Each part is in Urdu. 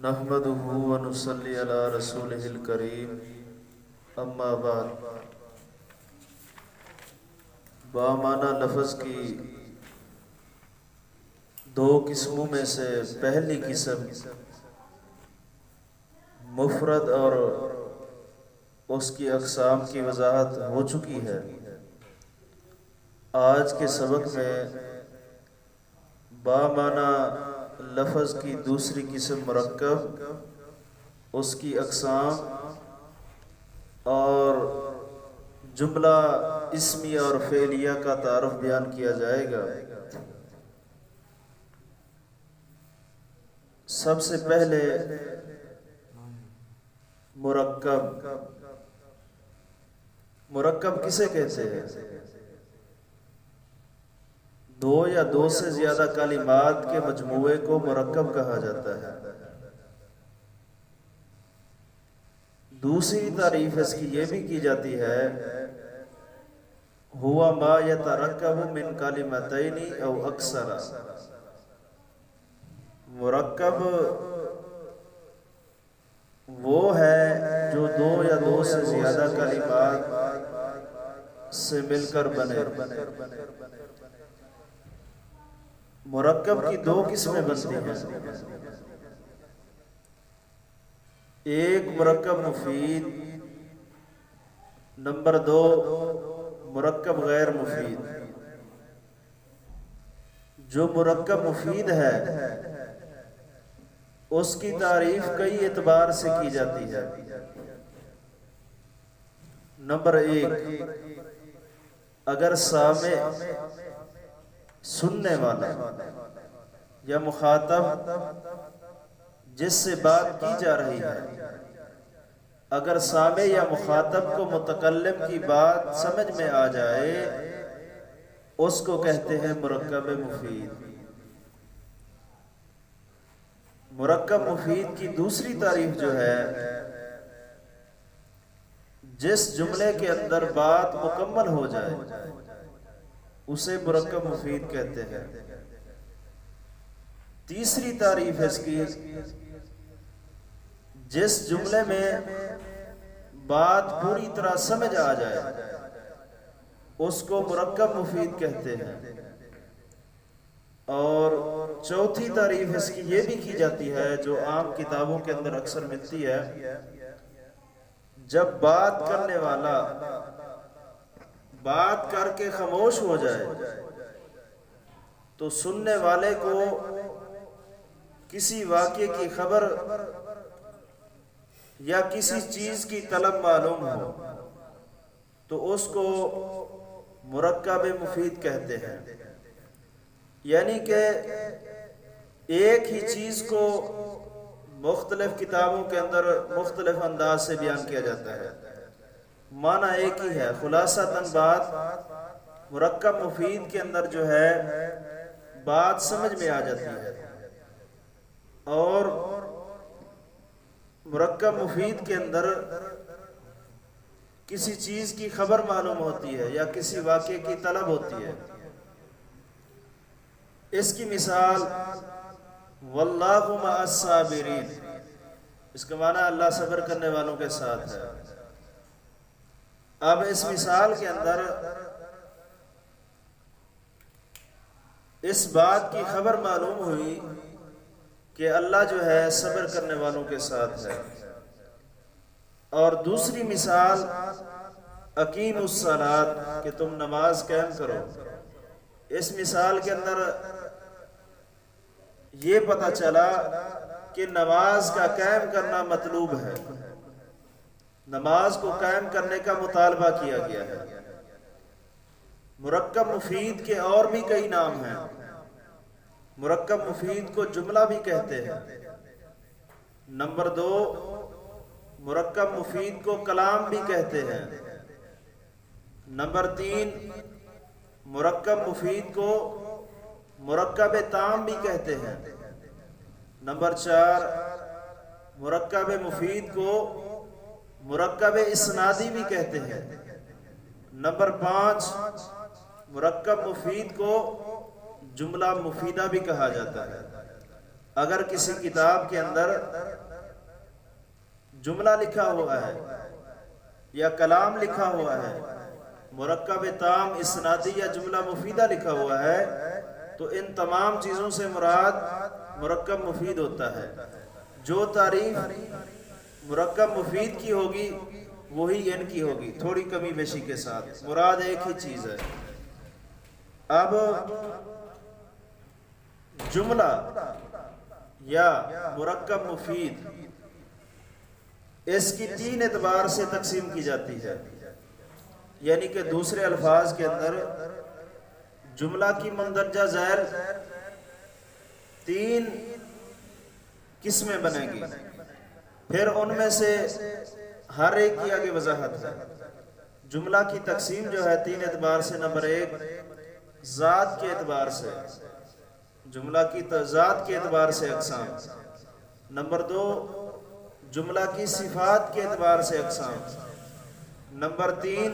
نحمدہ و نصلی علی رسولہ الکریم، اما بعد۔ بامعنی لفظ کی دو قسموں میں سے پہلی قسم مفرد اور اس کی اقسام کی وضاحت ہو چکی ہے۔ آج کے سبق میں بامعنی لفظ کی دوسری قسم مرکب، اس کی اقسام اور جملہ اسمیہ اور فعلیہ کا تعارف بیان کیا جائے گا۔ سب سے پہلے مرکب۔ مرکب کسے کہتے ہیں؟ دو یا دو سے زیادہ کلمات کے مجموعے کو مرکب کہا جاتا ہے۔ دوسری تعریف اس کی یہ بھی کی جاتی ہے، ہوا ما یترکب من کلمتین او اکثر۔ مرکب وہ ہے جو دو یا دو سے زیادہ کلمات سے مل کر بنے۔ مرکب کی دو قسمیں بنتی ہیں، ایک مرکب مفید، نمبر دو مرکب غیر مفید۔ جو مرکب مفید ہے اس کی تعریف کئی اعتبار سے کی جاتی ہے۔ نمبر ایک، اگر سامع سننے والا یا مخاطب جس سے بات کی جا رہی ہے، اگر سامع یا مخاطب کو متکلم کی بات سمجھ میں آ جائے، اس کو کہتے ہیں مرکب مفید۔ مرکب مفید کی دوسری تعریف جو ہے، جس جملے کے اندر بات مکمل ہو جائے اسے مرکب مفید کہتے ہیں۔ تیسری تعریف ہے اس کی، جس جملے میں بات پوری طرح سمجھ آ جائے اس کو مرکب مفید کہتے ہیں۔ اور چوتھی تعریف اس کی یہ بھی کی جاتی ہے، جو عام کتابوں کے اندر اکثر ملتی ہے، جب بات کرنے والا بات کر کے خاموش ہو جائے تو سننے والے کو کسی واقعے کی خبر یا کسی چیز کی طلب معلوم ہو تو اس کو مرکب مفید کہتے ہیں۔ یعنی کہ ایک ہی چیز کو مختلف کتابوں کے اندر مختلف انداز سے بیان کیا جاتا ہے، معنی ایک ہی ہے۔ خلاصتاً بات مرکب مفید کے اندر جو ہے بات سمجھ میں آ جاتی ہے، اور مرکب مفید کے اندر کسی چیز کی خبر معلوم ہوتی ہے یا کسی واقعے کی طلب ہوتی ہے۔ اس کی مثال واللہ مع الصابرین، اس کا معنی اللہ صبر کرنے والوں کے ساتھ ہے۔ اب اس مثال کے اندر اس بات کی خبر معلوم ہوئی کہ اللہ جو ہے صبر کرنے والوں کے ساتھ ہے۔ اور دوسری مثال اقیموا الصلاۃ، کہ تم نماز قائم کرو۔ اس مثال کے اندر یہ پتہ چلا کہ نماز کا قائم کرنا مطلوب ہے، نماز کو قائم کرنے کا مطالبہ کیا گیا ہے۔ مرکب مفید کے اور بھی کئی نام ہیں۔ مرکب مفید کو جملہ بھی کہتے ہیں۔ نمبر دو، مرکب مفید کو کلام بھی کہتے ہیں۔ نمبر تین، مرکب مفید کو مرکب تام بھی کہتے ہیں۔ نمبر چار، مرکب مفید کو مرکب اسنادی بھی کہتے ہیں۔ نمبر پانچ، مرکب مفید کو جملہ مفیدہ بھی کہا جاتا ہے۔ اگر کسی کتاب کے اندر جملہ لکھا ہوا ہے یا کلام لکھا ہوا ہے، مرکب تام اسنادی یا جملہ مفیدہ لکھا ہوا ہے، تو ان تمام چیزوں سے مراد مرکب مفید ہوتا ہے۔ جو تعریف مرکب مفید کی ہوگی وہی ان کی ہوگی، تھوڑی کمی بیشی کے ساتھ، مراد ایک ہی چیز ہے۔ اب جملہ یا مرکب مفید اس کی 3 اعتبار سے تقسیم کی جاتی ہے، یعنی کہ دوسرے الفاظ کے اندر جملہ کی مندرجہ ذیل 3 قسمیں بنیں گی، پھر ان میں سے ہر ایک کی آگے وضاحت ہے۔ جملہ کی تقسیم جو ہے 3 اعتبار سے، نمبر 1 ذات کے اعتبار سے، جملہ کی ذات کے اعتبار سے اقسام، نمبر 2 جملہ کی صفات کے اعتبار سے اقسام، نمبر 3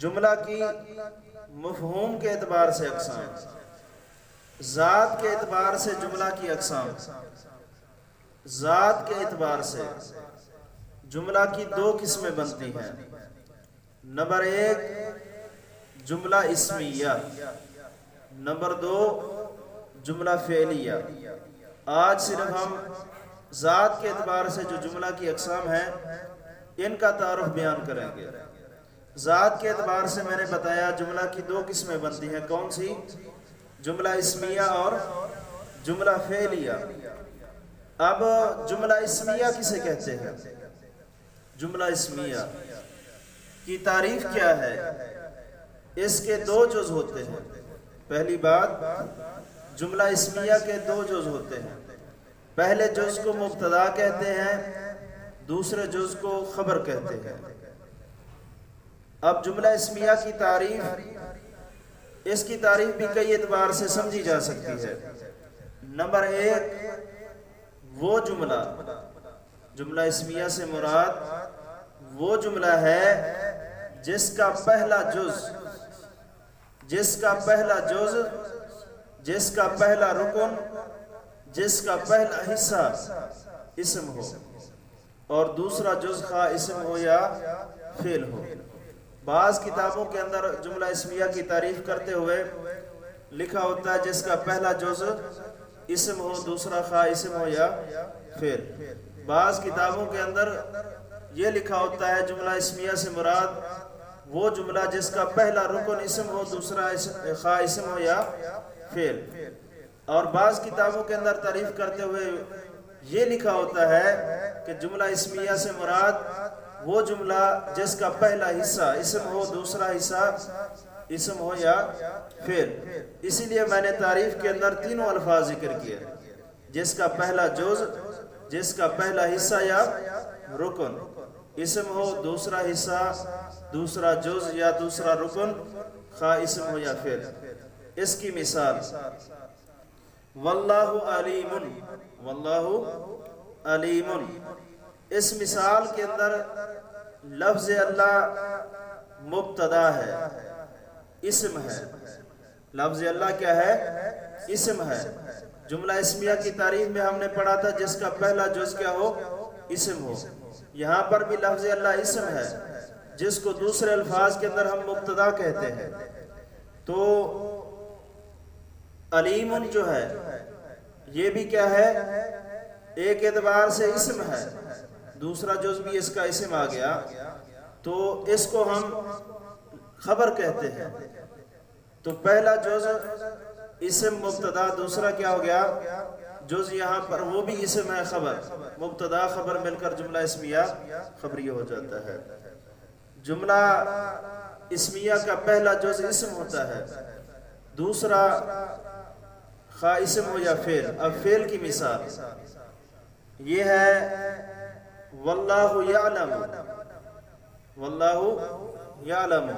جملہ کی مفہوم کے اعتبار سے اقسام۔ ذات کے اعتبار سے جملہ کی اقسام، ذات کے اعتبار سے جملہ کی 2 قسمیں بنتی ہیں۔ نمبر 1 جملہ اسمیہ، نمبر 2 جملہ فعلیہ۔ آج صرف ہم ذات کے اعتبار سے جو جملہ کی اقسام ہیں ان کا تعارف بیان کریں گے۔ ذات کے اعتبار سے میں نے بتایا جملہ کی 2 قسمیں بنتی ہیں، کون سی؟ جملہ اسمیہ اور جملہ فعلیہ۔ اب جملہ اسمیہ کسے کہتے ہیں؟ جملہ اسمیہ کی تعریف کیا ہے؟ اس کے 2 جز ہوتے ہیں۔ پہلی بات، جملہ اسمیہ کے 2 جز ہوتے ہیں۔ پہلے جز کو مبتدا کہتے ہیں، دوسرے جز کو خبر کہتے ہیں۔ اب جملہ اسمیہ کی تعریف، اس کی تعریف بھی کئی اعتبار سے سمجھی جا سکتی ہے۔ نمبر 1 وہ جملہ، جملہ اسمیہ سے مراد وہ جملہ ہے جس کا پہلا جز، جس کا پہلا جز، جس کا پہلا رکن، جس کا پہلا حصہ اسم ہو اور دوسرا جز خواہ اسم ہو یا فعل ہو۔ بعض کتابوں کے اندر جملہ اسمیہ کی تعریف کرتے ہوئے لکھا ہوتا ہے جس کا پہلا جز اسم ہو، دوسرا خواہ اسم ہو یا فعل۔ بعض کتابوں کے اندر یہ لکھا ہوتا ہے جملہ اسمیہ سے مراد وہ جملہ جس کا پہلا رکن اسم ہو، دوسرا خواہ اسم ہو یا فعل۔ اور بعض کتابوں کے اندر تعریف کرتے ہوئے یہ لکھا ہوتا ہے کہ جملہ اسمیہ سے مراد وہ جملہ جس کا پہلا حصہ اسم ہو، دوسرا حصہ اسم ہو یا فعل۔ اسی لیے میں نے تعریف کے اندر 3 الفاظ ذکر کیے، جس کا پہلا جز، جس کا پہلا حصہ یا رکن اسم ہو، دوسرا حصہ، دوسرا جز یا دوسرا رکن خواہ اسم ہو یا فعل۔ اس کی مثال واللہ علیم، واللہ علیم، اس مثال کے اندر لفظ اللہ مبتدا ہے، اسم ہے۔ لفظ اللہ کیا ہے؟ اسم ہے۔ جملہ اسمیہ کی تعریف میں ہم نے پڑھا تھا جس کا پہلا جز کیا ہو؟ اسم ہو۔ یہاں پر بھی لفظ اللہ اسم ہے جس کو دوسرے الفاظ کے اندر ہم مبتدا کہتے ہیں۔ تو علیم جو ہے یہ بھی کیا ہے؟ ایک اعتبار سے اسم ہے، دوسرا جز بھی اس کا اسم آ گیا تو اس کو ہم خبر کہتے ہیں۔ تو پہلا جز اسم مبتدا، دوسرا کیا ہو گیا؟ جز، یہاں پر وہ بھی اسم ہے خبر، مبتدا خبر مل کر جملہ اسمیہ خبریہ ہو جاتا ہے۔ جملہ اسمیہ کا پہلا جز اسم ہوتا ہے، دوسرا خواہ اسم ہو یا فعل۔ اب فعل کی مثال یہ ہے واللہ یعلم، واللہ یعلم،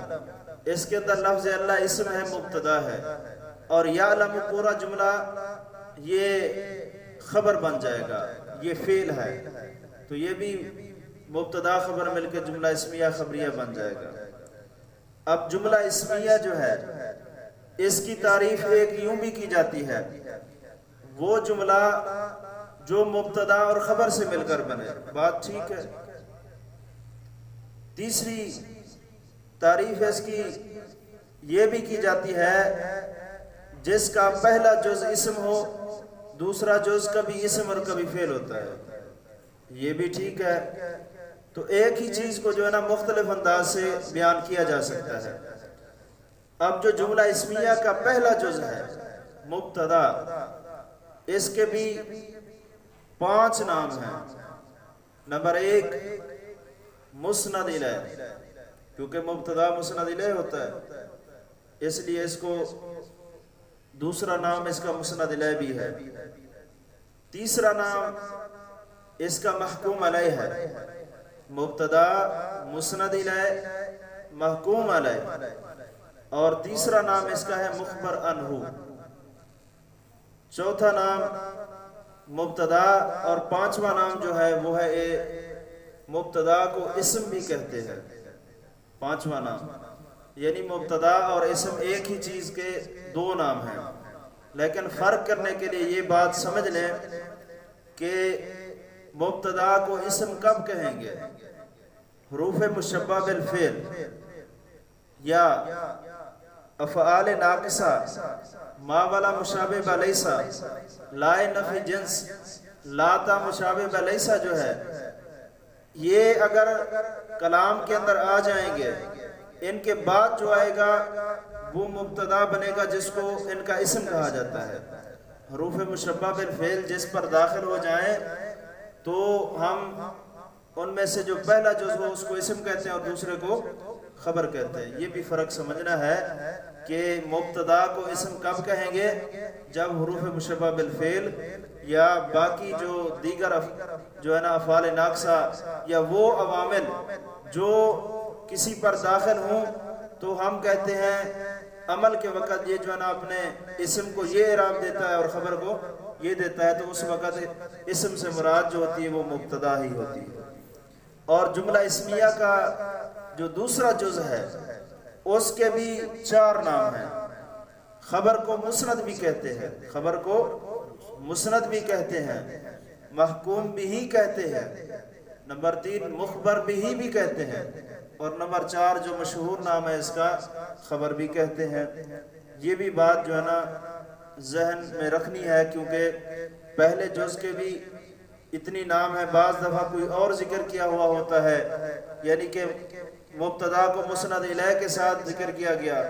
اس کے اندر لفظ اللہ اسم ہے، مبتدا ہے، اور یعلم پورا جملہ یہ خبر بن جائے گا، یہ فعل ہے، تو یہ بھی مبتدا خبر مل کے جملہ اسمیہ خبریہ بن جائے گا۔ اب جملہ اسمیہ جو ہے اس کی تعریف ایک یوں بھی کی جاتی ہے، وہ جملہ جو مبتدا اور خبر سے مل کر بنے، بات ٹھیک ہے۔ تیسری تعریف اس کی یہ بھی کی جاتی ہے جس کا پہلا جز اسم ہو، دوسرا جز کبھی اسم اور کبھی فعل ہوتا ہے، یہ بھی ٹھیک ہے۔ تو ایک ہی چیز کو جو ہے نا مختلف انداز سے بیان کیا جا سکتا ہے۔ اب جو جملہ اسمیہ کا پہلا جز ہے مبتدا، اس کے بھی 5 نام ہیں۔ نمبر 1 مسند الیہ، کیونکہ مبتدا مسند الیہ ہوتا ہے اس لیے اس کو دوسرا نام اس کا مسند الیہ بھی ہے۔ تیسرا نام اس کا محکوم علیہ ہے، مبتدا مسند الیہ محکوم علیہ، اور تیسرا نام اس کا ہے مخبر عنہ۔ چوتھا نام مبتدا، اور 5واں نام جو ہے وہ ہے مبتدا کو اسم بھی کہتے ہیں۔ 5واں نام یعنی مبتدا اور اسم ایک ہی چیز کے 2 نام ہیں، لیکن فرق کرنے کے لیے یہ بات سمجھ لیں کہ مبتدا کو اسم کب کہیں گے؟ حروف مشبہ بالفعل یا افعال ناقصہ، ما والا مشابہ بلیسا، لائے نفی جنس، لاتا مشابہ بلیسا جو ہے، یہ اگر کلام کے اندر آ جائیں گے، ان کے بعد جو آئے گا وہ مبتدا بنے گا جس کو ان کا اسم کہا جاتا ہے۔ حروف مشبہ بالفعل جس پر داخل ہو جائیں تو ہم ان میں سے جو پہلا جز ہو اس کو اسم کہتے ہیں اور دوسرے کو خبر کہتے ہیں۔ یہ بھی فرق سمجھنا ہے کہ مبتدا کو اسم کب کہیں گے؟ جب حروف مشبہ بالفعل یا باقی جو دیگر جو ہے نا افعال ناقصہ یا وہ عوامل جو کسی پر داخل ہوں تو ہم کہتے ہیں عمل کے وقت یہ جو ہے نا اپنے اسم کو یہ اعراب دیتا ہے اور خبر کو یہ دیتا ہے، تو اس وقت اسم سے مراد جو ہوتی ہے وہ مبتدا ہی ہوتی ہے۔ اور جملہ اسمیہ کا جو دوسرا جز ہے اس کے بھی 4 نام ہیں۔ خبر کو مسند بھی کہتے ہیں، خبر کو مسند بھی کہتے ہیں، محکوم بھی کہتے ہیں، نمبر 3 مخبر بھی کہتے ہیں، اور نمبر 4 جو مشہور نام ہے اس کا خبر بھی کہتے ہیں۔ یہ بھی بات جو ہے نا ذہن میں رکھنی ہے، کیونکہ پہلے جز کے بھی اتنی نام ہے، بعض دفعہ کوئی اور ذکر کیا ہوا ہوتا ہے، یعنی کہ مبتدا کو مسند الیہ کے ساتھ ذکر کیا گیا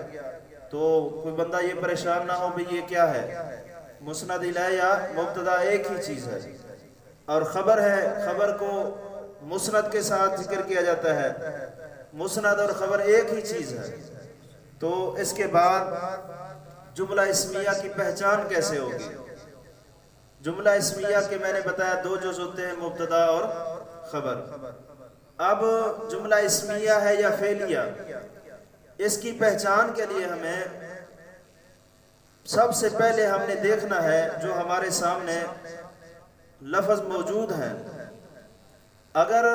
تو کوئی بندہ یہ پریشان نہ ہو بھی یہ کیا ہے، مسند الیہ یا مبتدا ایک ہی چیز ہے، اور خبر ہے، خبر کو مسند کے ساتھ ذکر کیا جاتا ہے، مسند اور خبر ایک ہی چیز ہے۔ تو اس کے بعد جملہ اسمیہ کی پہچان کیسے ہوگی؟ جملہ اسمیہ کے میں نے بتایا 2 جز ہوتے ہیں، مبتدا اور خبر۔ اب جملہ اسمیہ ہے یا فعلیہ، اس کی پہچان کے لیے ہمیں سب سے پہلے ہم نے دیکھنا ہے جو ہمارے سامنے لفظ موجود ہیں، اگر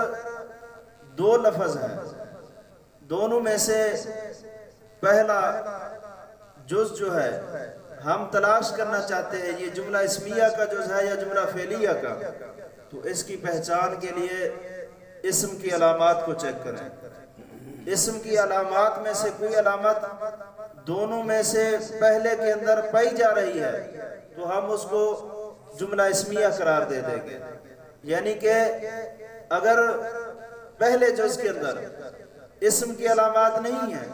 2 لفظ ہیں، دونوں میں سے پہلا جز جو ہے ہم تلاش کرنا چاہتے ہیں یہ جملہ اسمیہ کا جز ہے یا جملہ فعلیہ کا، تو اس کی پہچان کے لیے اسم کی علامات کو چیک کریں۔ اسم کی علامات میں سے کوئی علامت دونوں میں سے پہلے کے اندر پائی جا رہی ہے تو ہم اس کو جملہ اسمیہ قرار دے دیں گے، یعنی کہ اگر پہلے جز کے اندر اسم کی علامات نہیں ہیں،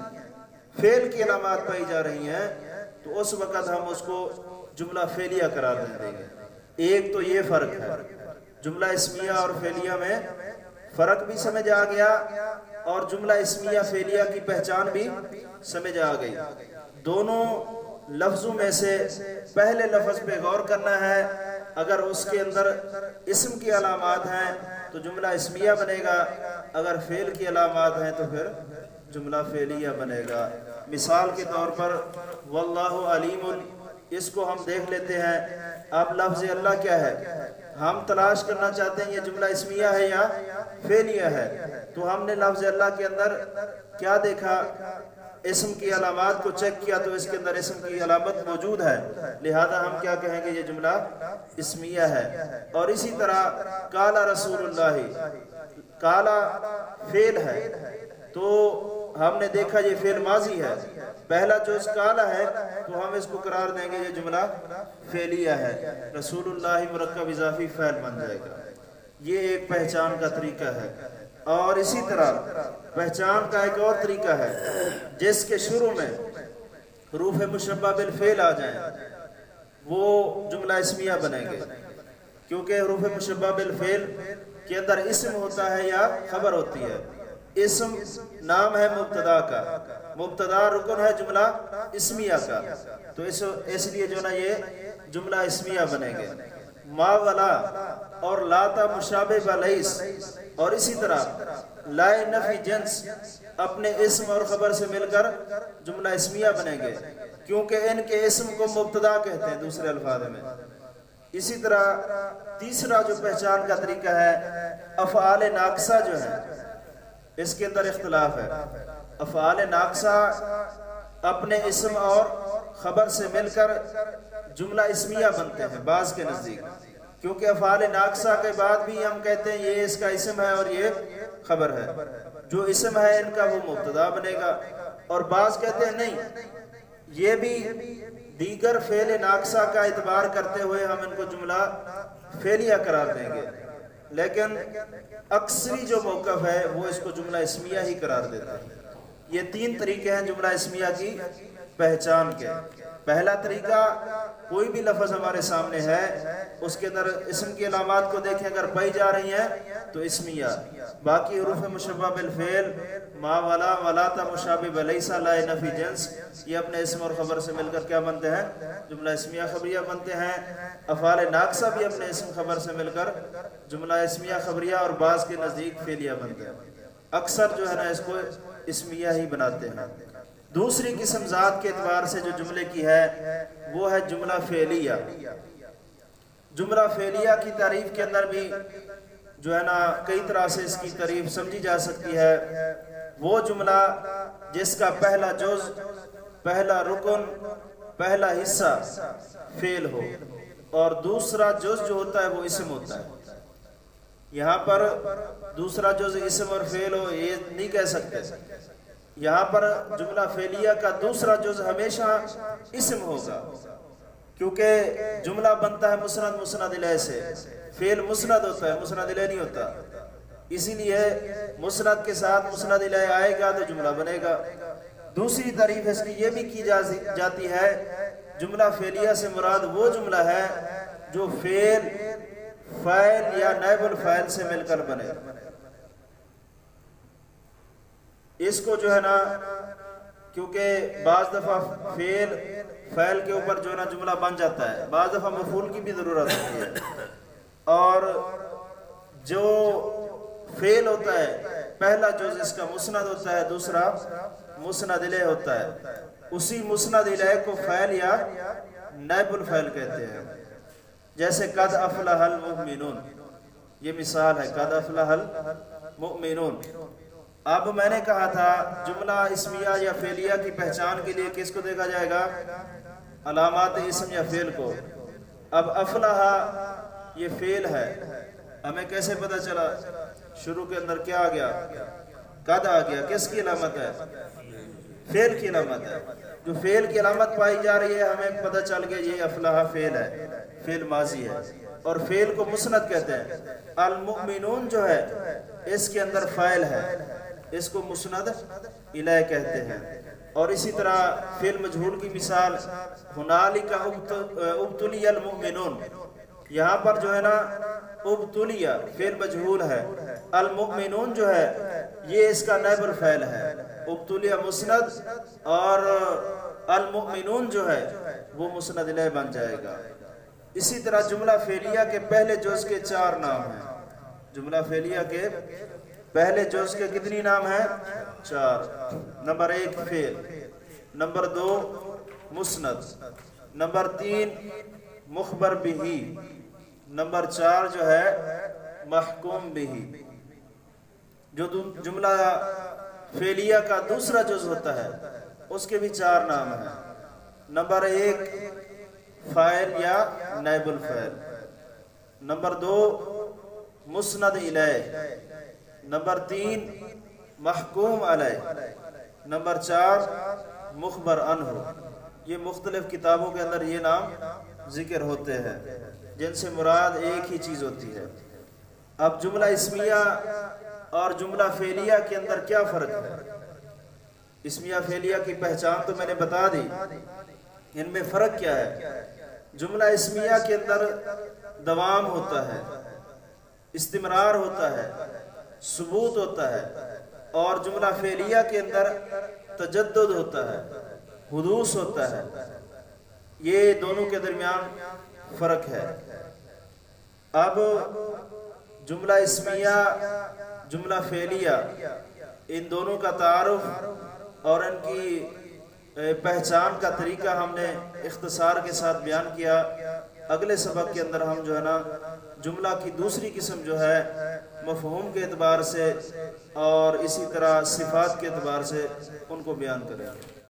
فعل کی علامات پائی جا رہی ہیں، تو اس وقت ہم اس کو جملہ فعلیہ قرار دیں گے۔ ایک تو یہ فرق ہے، جملہ اسمیہ اور فعلیہ میں فرق بھی سمجھ آ گیا، اور جملہ اسمیہ فعلیہ کی پہچان بھی سمجھ آ گئی۔ دونوں لفظوں میں سے پہلے لفظ پہ غور کرنا ہے، اگر اس کے اندر اسم کی علامات ہیں تو جملہ اسمیہ بنے گا، اگر فعل کی علامات ہیں تو پھر جملہ فعلیہ بنے گا۔ مثال کے طور پر واللہ علیم، اس کو ہم دیکھ لیتے ہیں۔ اب لفظ اللہ کیا ہے؟ ہم تلاش کرنا چاہتے ہیں یہ جملہ اسمیہ ہے یا فعلیہ ہے، تو ہم نے لفظ اللہ کے اندر کیا دیکھا؟ اسم کی علامات کو چیک کیا تو اس کے اندر اسم کی علامت موجود ہے، لہذا ہم کیا کہیں گے، یہ جملہ اسمیہ ہے۔ اور اسی طرح قال رسول اللہ، قالا فعل ہے تو ہم نے دیکھا یہ فعل ماضی ہے، پہلا جز قالا ہے تو ہم اس کو قرار دیں گے یہ جملہ فعلیہ ہے، رسول اللہ مرکب اضافی فعل بن جائے گا۔ یہ ایک پہچان کا طریقہ ہے۔ اور اسی طرح پہچان کا ایک اور طریقہ ہے، جس کے شروع میں حروف مشبہ بالفعل آ جائیں وہ جملہ اسمیہ بنیں گے، کیونکہ حروف مشبہ بالفعل کے اندر اسم ہوتا ہے یا خبر ہوتی ہے۔ اسم نام ہے مبتدا کا، مبتدا رکن ہے جملہ اسمیہ کا، تو اس لیے جو نا یہ جملہ اسمیہ بنیں گے۔ ما ولا اور لاتا مشابہ بلیس، اور اسی طرح لائے نفی جنس اپنے اسم اور خبر سے مل کر جملہ اسمیہ بنیں گے، کیونکہ ان کے اسم کو مبتدا کہتے ہیں دوسرے الفاظ میں۔ اسی طرح تیسرا جو پہچان کا طریقہ ہے، افعال ناقصہ جو ہے اس کے اندر اختلاف ہے۔ افعال ناقصہ اپنے اسم اور خبر سے مل کر جملہ اسمیہ بنتے ہیں بعض کے نزدیک، کیونکہ افعال ناقصہ کے بعد بھی ہم کہتے ہیں یہ اس کا اسم ہے اور یہ خبر ہے، جو اسم ہے ان کا وہ مبتدا بنے گا۔ اور بعض کہتے ہیں نہیں، یہ بھی دیگر فعل ناقصہ کا اعتبار کرتے ہوئے ہم ان کو جملہ فعلیہ قرار دیں گے، لیکن اکثری جو موقف ہے وہ اس کو جملہ اسمیہ ہی قرار دیتا ہے۔ یہ تین طریقے ہیں جملہ اسمیہ کی پہچان کے۔ پہلا طریقہ، کوئی بھی لفظ ہمارے سامنے ہے اس کے اندر اسم کی علامات کو دیکھیں، اگر پائی جا رہی ہیں تو اسمیہ، باقی حروف مشبہ بالفعل ما ولا ولاتا مشابہ بلیسا لائے نفی جنس یہ اپنے اسم اور خبر سے مل کر کیا بنتے ہیں، جملہ اسمیہ خبریہ بنتے ہیں۔ افعال ناقصہ بھی اپنے اسم خبر سے مل کر جملہ اسمیہ خبریہ اور بعض کے نزدیک فعلیہ بنتے ہیں، اکثر جو ہے نا اس کو اسمیہ ہی بناتے ہیں۔ دوسری قسم ذات کے اعتبار سے جو جملے کی ہے وہ ہے جملہ فعلیہ۔ جملہ فعلیہ کی تعریف کے اندر بھی جو ہے نا کئی طرح سے اس کی تعریف سمجھی جا سکتی ہے۔ وہ جملہ جس کا پہلا جز، پہلا رکن، پہلا حصہ فعل ہو اور دوسرا جز جو ہوتا ہے وہ اسم ہوتا ہے۔ یہاں پر دوسرا جز اسم اور فعل ہو یہ نہیں کہہ سکتے، یہاں پر جملہ فعلیہ کا دوسرا جز ہمیشہ اسم ہوگا، کیونکہ جملہ بنتا ہے مسند مسند الیہ سے، فعل مسند ہوتا ہے، مسند الیہ نہیں ہوتا، اسی لیے مسند کے ساتھ مسند الیہ آئے گا تو جملہ بنے گا۔ دوسری تعریف اس کی یہ بھی کی جاتی ہے، جملہ فعلیہ سے مراد وہ جملہ ہے جو فعل، فاعل یا نائب الفاعل سے مل کر بنے۔ اس کو جو ہے نا کیونکہ بعض دفعہ فعل فعل کے اوپر جو ہے نا جملہ بن جاتا ہے، بعض دفعہ مفعول کی بھی ضرورت ہوتی ہے، اور جو فعل ہوتا ہے پہلا جز اس کا مسند ہوتا ہے، دوسرا مسند الیہ ہوتا ہے، اسی مسند الیہ کو فعل یا نائب الفعل کہتے ہیں۔ جیسے قد افلح المؤمنون، یہ مثال ہے، قد افلح المؤمنون۔ اب میں نے کہا تھا جملہ اسمیہ یا فعلیہ کی پہچان کے لیے کس کو دیکھا جائے گا، علامات اسم یا فعل کو۔ اب افلح یہ فعل ہے، ہمیں کیسے پتہ چلا، شروع کے اندر کیا آ گیا، قد آ گیا، کس کی علامت ہے، فعل کی علامت ہے۔ جو فعل کی علامت پائی جا رہی ہے ہمیں پتہ چل گیا یہ افلح فعل ہے، فعل ماضی ہے، اور فعل کو مسند کہتے ہیں۔ المؤمنون جو ہے اس کے اندر فاعل ہے، اس کو مسند الیہ کہتے ہیں۔ اور اسی طرح فعل مجہول کی مثال ہنالک ابتلی المؤمنون، یہاں پر جو ہے نا ابتلیہ فعل مجہول ہے، المؤمنون جو ہے یہ اس کا نائب الفاعل ہے، ابتلیہ مسند اور المؤمنون جو ہے وہ مسند الیہ بن جائے گا۔ اسی طرح جملہ فعلیہ کے پہلے جز کے 4 نام ہیں، جملہ فعلیہ کے پہلے جز کے کتنی نام ہیں، 4۔ نمبر 1 فعل، نمبر 2 مسند، نمبر 3 مخبر بہی، نمبر 4 جو ہے محکوم بہی۔ جو جملہ فعلیہ کا دوسرا جز ہوتا ہے اس کے بھی 4 نام ہیں۔ نمبر 1 فاعل یا نائب الفاعل، نمبر 2 مسند الیہ، نمبر 3 محکوم علیہ، نمبر 4 مخبر عنہ۔ یہ مختلف کتابوں کے اندر یہ نام ذکر ہوتے ہیں جن سے مراد ایک ہی چیز ہوتی ہے۔ اب جملہ اسمیہ اور جملہ فعلیہ کے اندر کیا فرق ہے؟ اسمیہ فعلیہ کی پہچان تو میں نے بتا دی، ان میں فرق کیا ہے؟ جملہ اسمیہ کے اندر دوام ہوتا ہے، استمرار ہوتا ہے، ثبوت ہوتا ہے، اور جملہ فعلیہ کے اندر تجدد ہوتا ہے، حدوث ہوتا ہے۔ یہ دونوں کے درمیان فرق ہے۔ اب جملہ اسمیہ، جملہ فعلیہ، ان دونوں کا تعارف اور ان کی پہچان کا طریقہ ہم نے اختصار کے ساتھ بیان کیا۔ اگلے سبق کے اندر ہم جو ہے نا جملہ کی دوسری قسم جو ہے مفہوم کے اعتبار سے اور اسی طرح صفات کے اعتبار سے ان کو بیان کریں گے۔